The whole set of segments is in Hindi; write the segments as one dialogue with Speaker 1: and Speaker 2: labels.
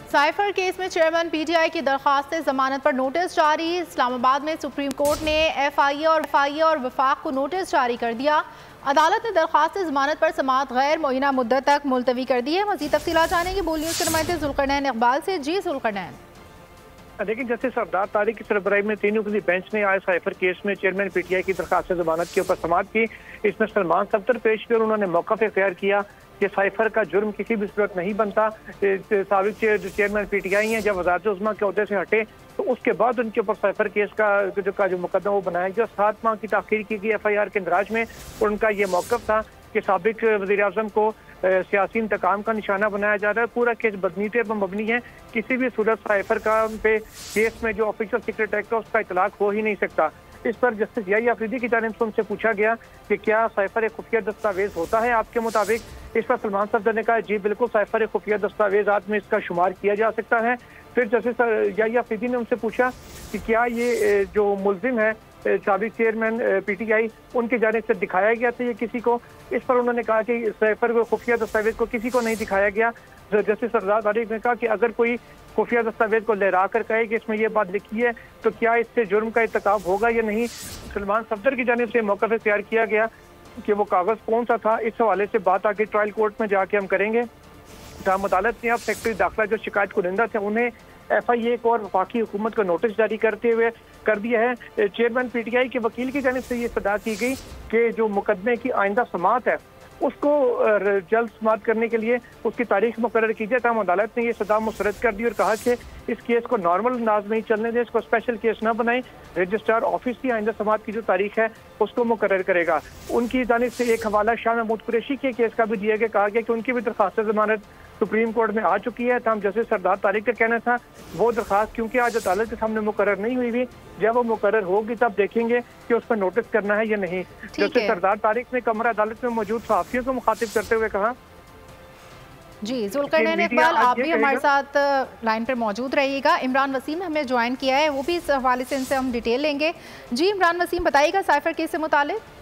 Speaker 1: साइफर केस में चेयरमैन पीटीआई की दरखास्त जमानत पर नोटिस जारी। इस्लामाबाद में सुप्रीम कोर्ट ने एफआईए और वफाक को नोटिस जारी कर दिया। अदालत ने दरखास्त जमानत पर समाअत गैर मुअय्यना मुद्दत तक मुलतवी कर दी है। मज़ीद तफसीलात जानेंगे बोल न्यूज़ के नुमाइंदे जुल्करनैन इकबाल से। जी जुल्करनैन।
Speaker 2: लेकिन जस्टिस सरदार तारिक की सरबराही में 3 रुकनी बेंच ने आज साइफर केस में चेयरमैन पीटीआई की दरखास्त जमानत के ऊपर समाअत की। इसमें सलमान सफ्दर पेश हुए और उन्होंने मौक़िफ़ इख्तियार किया कि साइफर का जुर्म किसी भी सूरत नहीं बनता। साबिक चेयरमैन पीटीआई हैं, जब वज़ारत उज़्मा के ओहदे से हटे तो उसके बाद उनके ऊपर साइफर केस का जो मुकदमा वो बनाया गया। 7 माह की ताख़ीर की गई एफआईआर के इंदराज में। उनका ये मौक़िफ़ था कि साबिक वज़ीर आज़म को सियासी इंतकाम का निशाना बनाया जा रहा है। पूरा केस बदनीयत पर मबनी है। किसी भी सूरत साइफर का पे केस में जो ऑफिशियल सीक्रेट एक्ट है उसका इतलाक हो ही नहीं सकता। इस पर जस्टिस याही अफरीदी की जानिब से उनसे पूछा गया कि क्या साइफर एक खुफिया दस्तावेज होता है आपके मुताबिक। इस पर सलमान सफ्दर ने कहा जी बिल्कुल, साइफर एक खुफिया दस्तावेजात में इसका शुमार किया जा सकता है। फिर जस्टिस याही अफरीदी ने उनसे पूछा कि क्या ये जो मुल्जिम है साबिक चेयरमैन पीटीआई, उनकी जानिब से दिखाया गया था ये किसी को। इस पर उन्होंने कहा कि साइफर को खुफिया दस्तावेज को किसी को नहीं दिखाया गया। जस्टिस सरदार तारिक ने कहा कि अगर कोई खुफिया दस्तावेज को लहरा कर कहे कि इसमें यह बात लिखी है तो क्या इससे जुर्म का इर्तिकाब होगा या नहीं। सलमान सफ्दर की जानिब से मौक़िफ़ इख्तियार किया गया कि वो कागज़ कौन सा था। इस हवाले से बात आगे ट्रायल कोर्ट में जाके हम करेंगे। तमाम अदालत ने अब सेक्रेटरी दाखिला जो शिकायत कुनिंदा थे उन्हें एफआईए को और वफाकी हुकूमत को नोटिस जारी करते हुए कर दिया है। चेयरमैन पीटीआई के वकील की जानिब से ये सदा की गई कि जो मुकदमे की आइंदा समाअत है उसको जल्द समाअत करने के लिए उसकी तारीख मुकर्रर की जाए। तमाम अदालत ने ये सदा मुस्तरद कर दी और कहा कि इस केस को नॉर्मल अंदाज में ही चलने दें, इसको स्पेशल केस ना बनाएं। रजिस्ट्रार ऑफिस की आइंदा समाअत की जो तारीख है उसको मुकर्रर करेगा। उनकी जानिब से एक हवाला शाह महमूद कुरैशी के केस का भी दिया गया। कहा गया कि उनकी भी दरखास्त जमानत सुप्रीम कोर्ट में आ चुकी है। तमाम जस्टिस सरदार तारिक का कहना था वो दरखास्त क्योंकि आज अदालत के सामने मुकर्रर नहीं हुई थी, जब वो मुकर्रर होगी तब देखेंगे कि उस पर नोटिस करना है या नहीं। जस्टिस सरदार तारिक ने कमरा अदालत में मौजूद सहाफियों को मुखातिब करते हुए कहा
Speaker 1: जी जुल्करनैन इकबाल, आप भी हमारे साथ लाइन पर मौजूद रहिएगा। इमरान वसीम हमें ज्वाइन किया है, वो भी इस हवाले से इनसे हम डिटेल लेंगे। जी इमरान वसीम, बताइएगा साइफर केस से मुतालिक।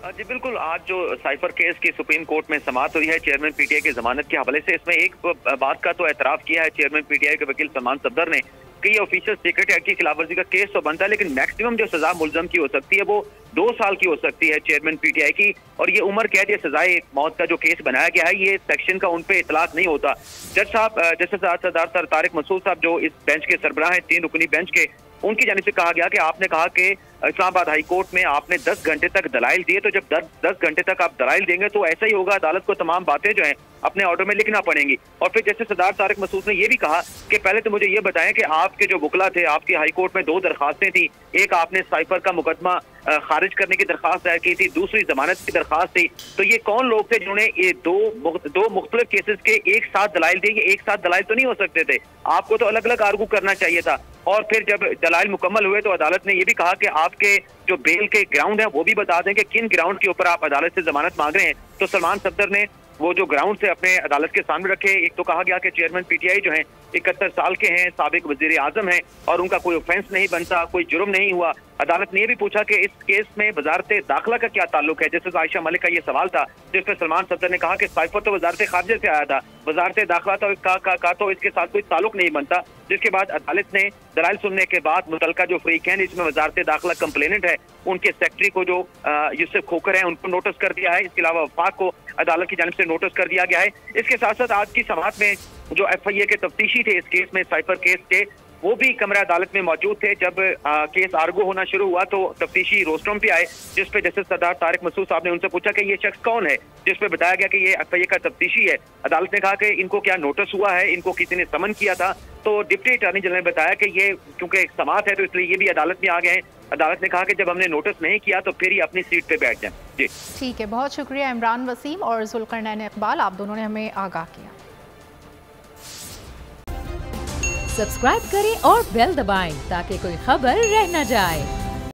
Speaker 3: जी बिल्कुल, आज जो साइफर केस की सुप्रीम कोर्ट में समाअत हुई है चेयरमैन पीटीआई की जमानत के हवाले से, इसमें एक बात का तो एतराफ़ किया है चेयरमैन पीटीआई के वकील सलमान सफ्दर ने कि ये ऑफिशियल सीक्रेट एक्ट की खिलाफवर्जी का केस तो बनता है, लेकिन मैक्सिमम जो सजा मुलजम की हो सकती है वो 2 साल की हो सकती है चेयरमैन पीटीआई की। और ये उम्र कैद या सजाए मौत का जो केस बनाया गया है ये सेक्शन का उन पे इतलाक नहीं होता। जज साहब जस्टिस सरदार तारिक मसूद साहब जो इस बेंच के सरबराह हैं 3 रुकनी बेंच के, उनकी जानिब से कहा गया कि आपने कहा कि इस्लामाबाद हाई कोर्ट में आपने 10 घंटे तक दलाइल दिए, तो जब 10 घंटे तक आप दलाइल देंगे तो ऐसा ही होगा, अदालत को तमाम बातें जो हैं अपने ऑर्डर में लिखना पड़ेंगी। और फिर जैसे सरदार तारिक मसूद ने यह भी कहा कि पहले तो मुझे ये बताएं कि आपके जो वकला थे, आपकी हाई कोर्ट में 2 दरखास्तें थी। एक आपने साइफर का मुकदमा खारिज करने की दरखास्त दायर की थी, दूसरी जमानत की दरखास्त थी। तो ये कौन लोग थे जिन्होंने ये दो मुख्तलिफ केसेस के एक साथ दलाइल दिए? ये एक साथ दलाइल तो नहीं हो सकते थे, आपको तो अलग अलग आर्गू करना चाहिए था। और फिर जब दलाइल मुकम्मल हुए तो अदालत ने यह भी कहा कि आपके जो बेल के ग्राउंड है वो भी बता दें कि किन ग्राउंड के ऊपर आप अदालत से जमानत मांग रहे हैं। तो सलमान सफ्दर ने वो जो ग्राउंड से अपने अदालत के सामने रखे। एक तो कहा गया कि चेयरमैन पीटीआई जो हैं 71 साल के हैं, साबिक वजीर आजम हैं और उनका कोई ऑफेंस नहीं बनता, कोई जुर्म नहीं हुआ। अदालत ने यह भी पूछा कि इस केस में वजारत दाखिला का क्या ताल्लुक है। जैसे आयशा मलिक का ये सवाल था जिस पर सलमान सफ्दर ने कहा कि साइफर तो वजारत खारजा से आया था, वजारत दाखिला तो इसके साथ कोई ताल्लुक नहीं बनता। जिसके बाद अदालत ने दलाइल सुनने के बाद मुतलका जो फ्रीक हैं इसमें वजारत दाखिला कंप्लेनेंट है उनके सेक्रेटरी को जो यूसुफ खोकर है उनको नोटिस कर दिया है। इसके अलावा वफाक को अदालत की जानिब से नोटिस कर दिया गया है। इसके साथ साथ आज की समाअत में जो एफआईए के तफ्तीशी थे इस केस में, साइफर केस के, वो भी कमरा अदालत में मौजूद थे। जब केस आर्गो होना शुरू हुआ तो तफ्तीशी रोस्टरूम पे आए, जिस पे जस्टिस सरदार तारिक मसूद साहब ने उनसे पूछा कि ये शख्स कौन है, जिस पे बताया गया कि ये एफआईए का तफ्तीशी है। अदालत ने कहा कि इनको क्या नोटिस हुआ है, इनको किसी ने समन किया था। तो डिप्टी अटॉर्नी जनरल ने बताया कि ये क्योंकि एक समाअत है तो इसलिए ये भी अदालत में आ गए हैं। अदालत ने कहा कि जब हमने नोटिस नहीं किया तो फिर ही अपनी सीट पे बैठ जाए। जी
Speaker 1: ठीक है, बहुत शुक्रिया इमरान वसीम और जुल्करनैन इकबाल, आप दोनों ने हमें आगाह किया।
Speaker 4: सब्सक्राइब करें और बेल दबाएं ताकि कोई खबर रह न जाए।